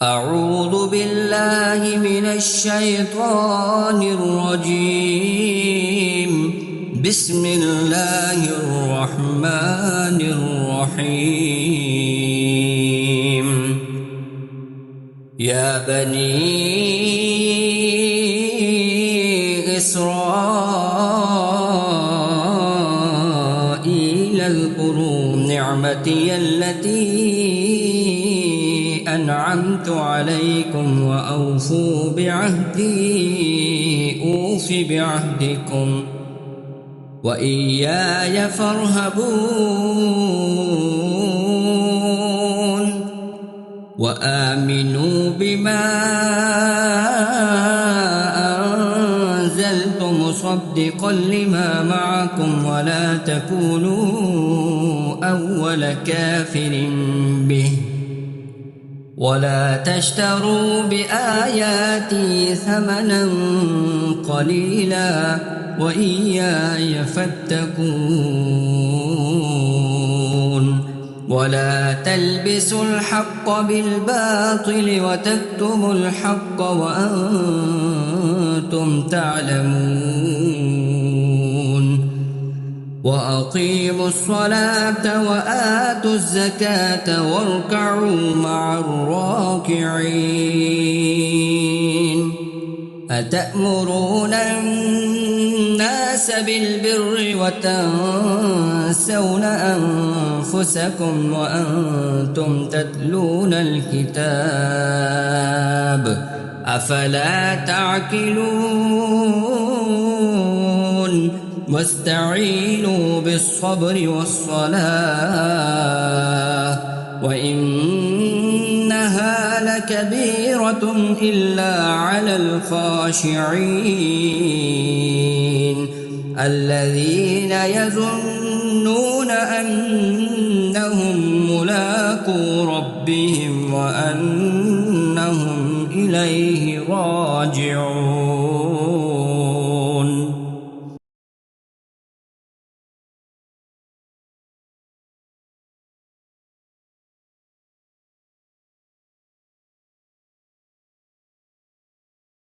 أعوذ بالله من الشيطان الرجيم. بسم الله الرحمن الرحيم. يا بني إسرائيل اذكروا نعمتي التي أنعمت عليكم وأوفوا بعهدي أوف بعهدكم وإياي فارهبون. وآمنوا بما أنزلت مصدقا لما معكم ولا تكونوا أول كافر به ولا تشتروا بآياتي ثمنا قليلا وإياي فاتقون. ولا تلبسوا الحق بالباطل وتكتموا الحق وأنتم تعلمون. وأقيموا الصلاة وآتوا الزكاة واركعوا مع الراكعين. أتأمرون الناس بالبر وتنسون أنفسكم وأنتم تتلون الكتاب أفلا تعقلون. واستعينوا بالصبر والصلاة وإنها لكبيرة إلا على الخاشعين الذين يظنون أنهم ملاقو ربهم وأنهم إليه راجعون.